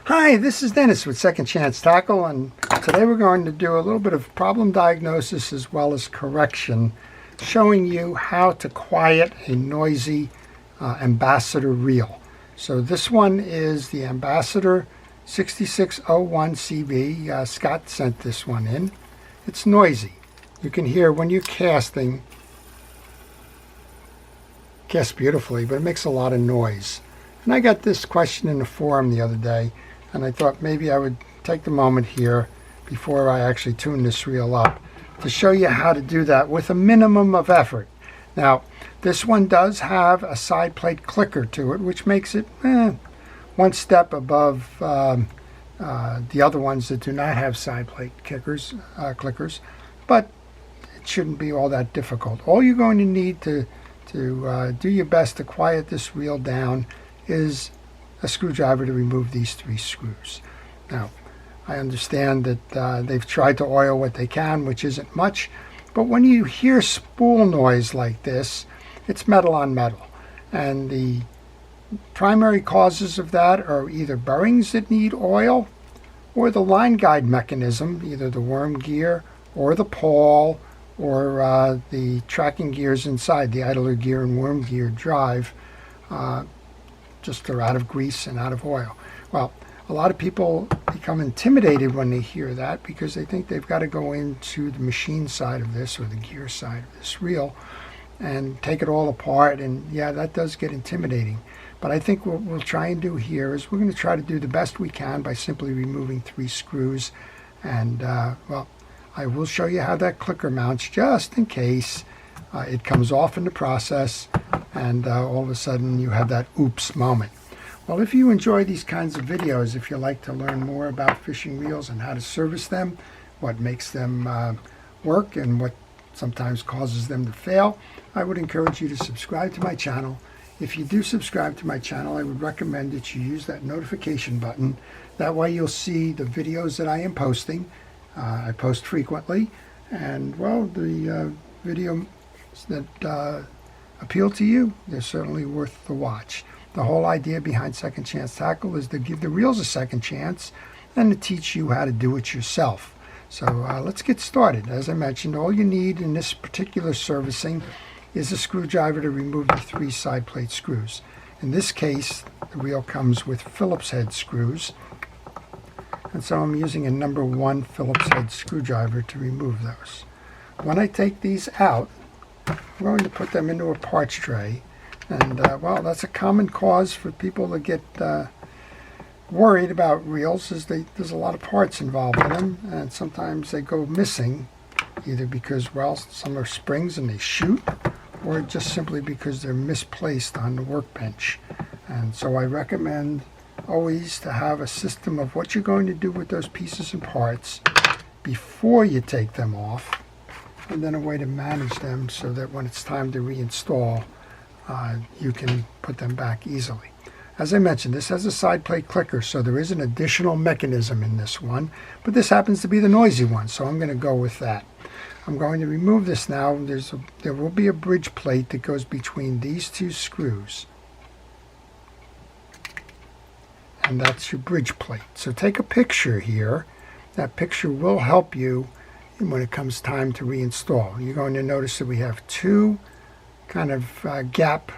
Hi, this is Dennis with Second Chance Tackle, and today we're going to do a little bit of problem diagnosis as well as correction, showing you how to quiet a noisy Ambassador reel. So this one is the Ambassador 6601CB. Scott sent this one in. It's noisy. You can hear when you're casting, cast beautifully, but it makes a lot of noise. And I got this question in the forum the other day, and I thought maybe I would take the moment here before I actually tune this reel up to show you how to do that with a minimum of effort. Now, this one does have a side plate clicker to it, which makes it one step above the other ones that do not have side plate clickers, but it shouldn't be all that difficult. All you're going to need to do your best to quiet this reel down is a screwdriver to remove these 3 screws. Now, I understand that they've tried to oil what they can, which isn't much, but when you hear spool noise like this, it's metal on metal. And the primary causes of that are either bearings that need oil or the line guide mechanism, either the worm gear or the pawl or the tracking gears inside, the idler gear and worm gear drive. Just are out of grease and out of oil. Well, a lot of people become intimidated when they hear that because they think they've got to go into the machine side of this or the gear side of this reel and take it all apart, and yeah, that does get intimidating. But I think what we'll try and do here is we're going to try to do the best we can by simply removing 3 screws, and well, I will show you how that clicker mounts just in case it comes off in the process and all of a sudden you have that oops moment. Well, if you enjoy these kinds of videos, if you like to learn more about fishing reels and how to service them, what makes them work and what sometimes causes them to fail, I would encourage you to subscribe to my channel. If you do subscribe to my channel, I would recommend that you use that notification button. That way you'll see the videos that I am posting. I post frequently, and well, the videos that appeal to you, they're certainly worth the watch. The whole idea behind Second Chance Tackle is to give the reels a second chance and to teach you how to do it yourself. So let's get started. As I mentioned, all you need in this particular servicing is a screwdriver to remove the 3 side plate screws. In this case, the reel comes with Phillips head screws, and so I'm using a number 1 Phillips head screwdriver to remove those. When I take these out, I'm going to put them into a parts tray, and well, that's a common cause for people to get worried about reels, is there's a lot of parts involved in them, and sometimes they go missing, either because, well, some are springs and they shoot, or just simply because they're misplaced on the workbench. And so I recommend always to have a system of what you're going to do with those pieces and parts before you take them off, and then a way to manage them so that when it's time to reinstall, you can put them back easily. As I mentioned, this has a side plate clicker, so there is an additional mechanism in this one, but this happens to be the noisy one, so I'm going to go with that. I'm going to remove this now. There will be a bridge plate that goes between these 2 screws, and that's your bridge plate. So take a picture here. That picture will help you when it comes time to reinstall. You're going to notice that we have 2 kind of gap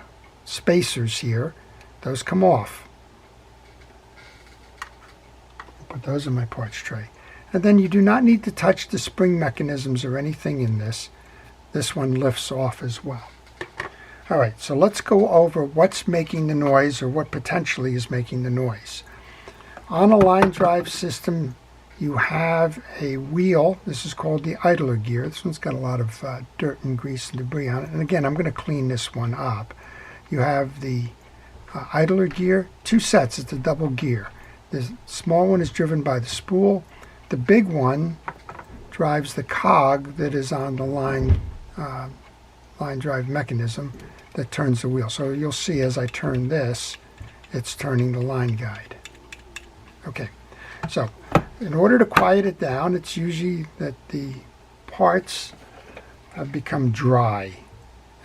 spacers here. Those come off. Put those in my parts tray. And then you do not need to touch the spring mechanisms or anything in this. This one lifts off as well. All right, so let's go over what's making the noise, or what potentially is making the noise. On a line drive system, you have a wheel. This is called the idler gear. This one's got a lot of dirt and grease and debris on it. And again, I'm going to clean this one up. You have the idler gear, 2 sets. It's a double gear. The small one is driven by the spool. The big one drives the cog that is on the line drive mechanism that turns the wheel. So you'll see as I turn this, it's turning the line guide. Okay, so in order to quiet it down, it's usually that the parts have become dry.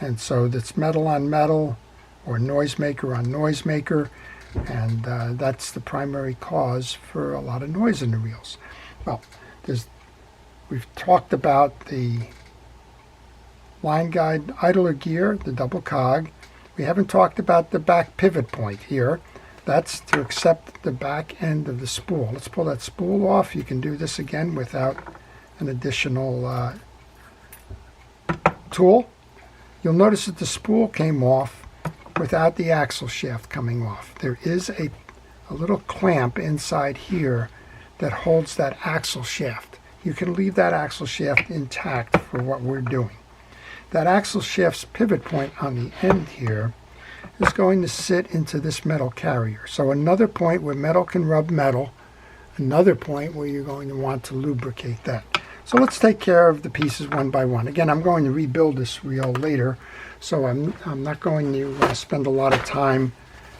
And so that's metal on metal or noisemaker on noisemaker. And that's the primary cause for a lot of noise in the reels. Well, we've talked about the line guide idler gear, the double cog. We haven't talked about the back pivot point here. That's to accept the back end of the spool. Let's pull that spool off. You can do this again without an additional tool. You'll notice that the spool came off without the axle shaft coming off. There is a little clamp inside here that holds that axle shaft. You can leave that axle shaft intact for what we're doing. That axle shaft's pivot point on the end here is going to sit into this metal carrier. So another point where metal can rub metal, another point where you're going to want to lubricate that. So let's take care of the pieces one by one. Again, I'm going to rebuild this reel later, so I'm not going to spend a lot of time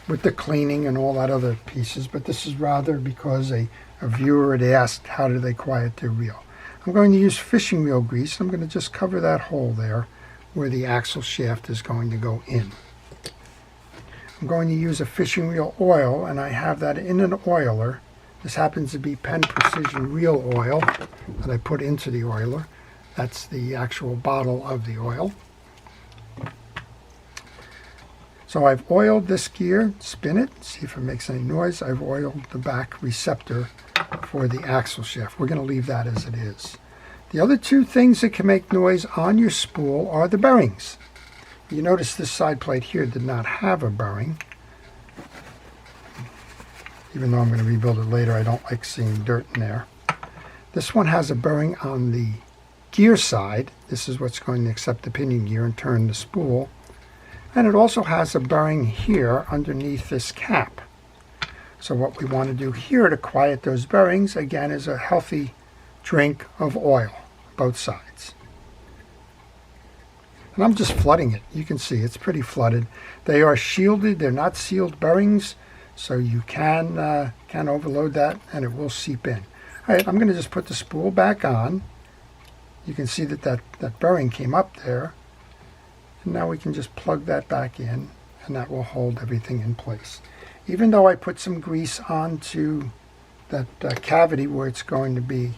with the cleaning and all that other pieces, but this is rather because a viewer had asked how do they quiet their reel. I'm going to use fishing wheel grease. I'm going to just cover that hole there where the axle shaft is going to go in. I'm going to use a fishing wheel oil, and I have that in an oiler. This happens to be Penn Precision Reel Oil that I put into the oiler. That's the actual bottle of the oil. So I've oiled this gear, spin it, see if it makes any noise. I've oiled the back receptor for the axle shaft. We're going to leave that as it is. The other two things that can make noise on your spool are the bearings. You notice this side plate here did not have a bearing. Even though I'm going to rebuild it later, I don't like seeing dirt in there. This one has a bearing on the gear side. This is what's going to accept the pinion gear and turn the spool. And it also has a bearing here underneath this cap. So what we want to do here to quiet those bearings, again, is a healthy drink of oil, both sides. And I'm just flooding it. You can see it's pretty flooded. They are shielded. They're not sealed bearings, so you can overload that and it will seep in. All right, I'm going to just put the spool back on. You can see that bearing came up there. And now we can just plug that back in, and that will hold everything in place. Even though I put some grease onto that cavity where it's going to be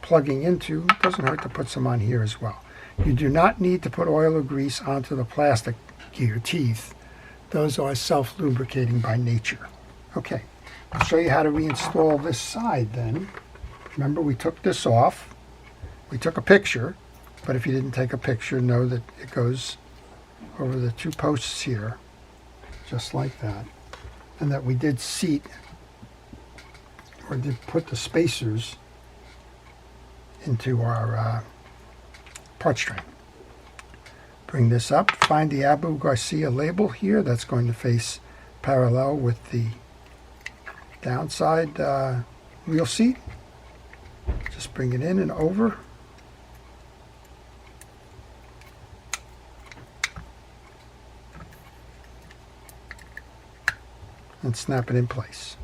plugging into, it doesn't hurt to put some on here as well. You do not need to put oil or grease onto the plastic gear teeth. Those are self-lubricating by nature. Okay, I'll show you how to reinstall this side then. Remember, we took this off. We took a picture, but if you didn't take a picture, know that it goes over the two posts here, just like that. And that we did seat, or did put the spacers into our part string. Bring this up, find the Abu Garcia label here. That's going to face parallel with the downside wheel seat. Just bring it in and over. And snap it in place.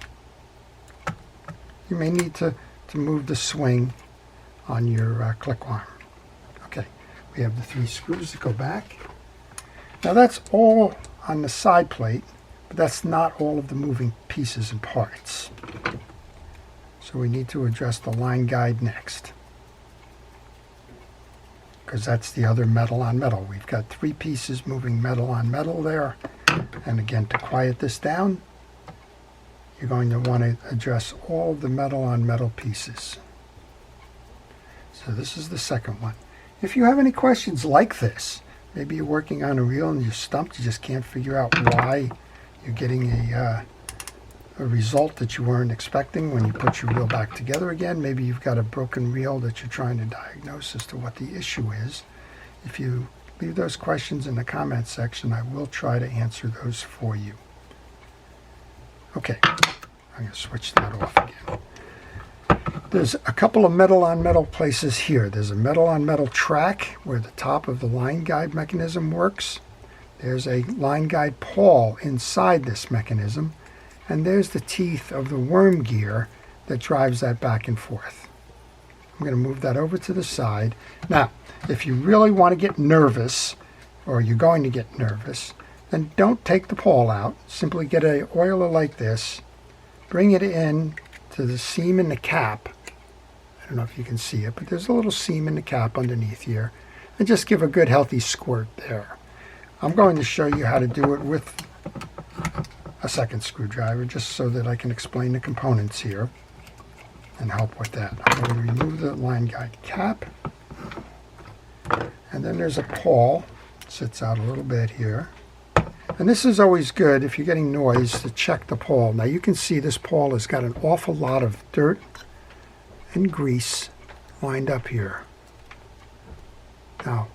You may need to move the swing on your click arm. Okay, we have the 3 screws that go back. Now that's all on the side plate, but that's not all of the moving pieces and parts. So we need to address the line guide next, because that's the other metal on metal. We've got 3 pieces moving metal on metal there. And again, to quiet this down, you're going to want to address all of the metal on metal pieces. So this is the second one. If you have any questions like this, maybe you're working on a reel and you're stumped, you just can't figure out why you're getting a result that you weren't expecting when you put your reel back together again. Maybe you've got a broken reel that you're trying to diagnose as to what the issue is. If you leave those questions in the comment section, I will try to answer those for you. Okay, I'm going to switch that off again. There's a couple of metal on metal places here. There's a metal on metal track where the top of the line guide mechanism works. There's a line guide pawl inside this mechanism. And there's the teeth of the worm gear that drives that back and forth. I'm going to move that over to the side. Now, if you really want to get nervous, or you're going to get nervous, then don't take the pawl out. Simply get a oiler like this, bring it in to the seam in the cap. I don't know if you can see it, but there's a little seam in the cap underneath here, and just give a good healthy squirt there. I'm going to show you how to do it with a second screwdriver, just so that I can explain the components here and help with that. I'm going to remove the line guide cap, and then there's a pawl. It sits out a little bit here. And this is always good if you're getting noise to check the pawl. Now you can see this pawl has got an awful lot of dirt and grease lined up here. Now,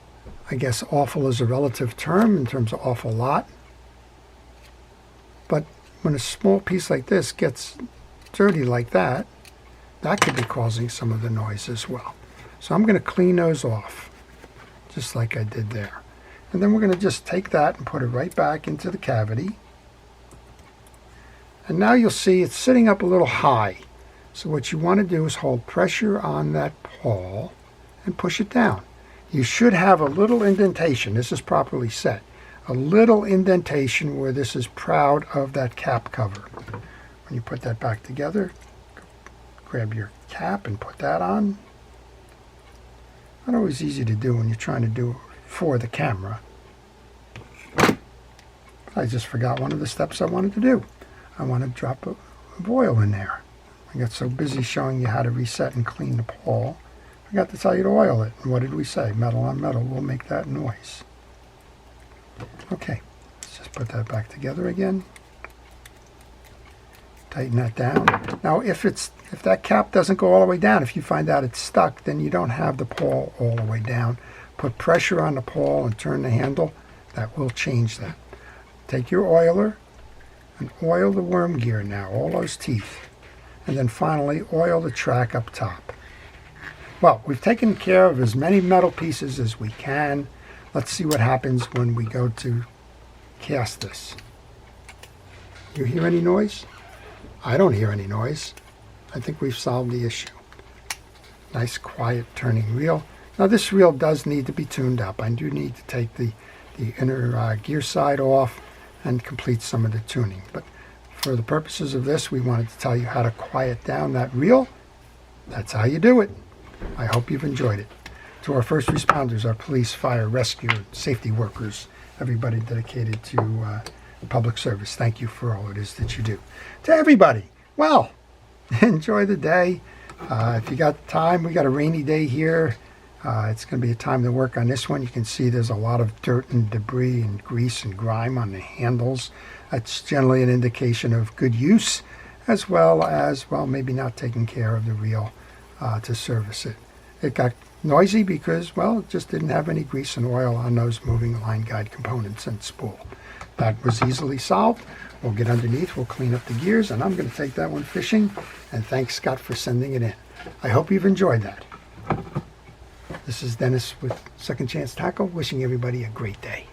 I guess awful is a relative term in terms of awful lot. But when a small piece like this gets dirty like that, that could be causing some of the noise as well. So I'm going to clean those off, just like I did there. And then we're going to just take that and put it right back into the cavity. And now you'll see it's sitting up a little high. So what you want to do is hold pressure on that pawl and push it down. You should have a little indentation. This is properly set. A little indentation where this is proud of that cap cover. When you put that back together, grab your cap and put that on. Not always easy to do when you're trying to do it for the camera. I just forgot one of the steps I wanted to do. I want to drop of oil in there. I got so busy showing you how to reset and clean the pawl, I forgot to tell you to oil it. And what did we say? Metal on metal will make that noise. Okay, let's just put that back together again. Tighten that down. Now if that cap doesn't go all the way down, if you find out it's stuck, then you don't have the pawl all the way down. Put pressure on the pawl and turn the handle. That will change that. Take your oiler and oil the worm gear now, all those teeth. And then finally oil the track up top. Well, we've taken care of as many metal pieces as we can. Let's see what happens when we go to cast this. You hear any noise? I don't hear any noise. I think we've solved the issue. Nice quiet turning reel. Now this reel does need to be tuned up. I do need to take the inner gear side off and complete some of the tuning. But for the purposes of this, we wanted to tell you how to quiet down that reel. That's how you do it. I hope you've enjoyed it. To our first responders, our police, fire, rescue, safety workers, everybody dedicated to public service, thank you for all it is that you do. To everybody, well, enjoy the day. If you got time, we got a rainy day here. It's going to be a time to work on this one. You can see there's a lot of dirt and debris and grease and grime on the handles. That's generally an indication of good use, as well as, well, maybe not taking care of the reel to service it. It got noisy because, well, it just didn't have any grease and oil on those moving line guide components and spool. That was easily solved. We'll get underneath, we'll clean up the gears, and I'm going to take that one fishing, and thanks Scott for sending it in. I hope you've enjoyed that. This is Dennis with Second Chance Tackle, wishing everybody a great day.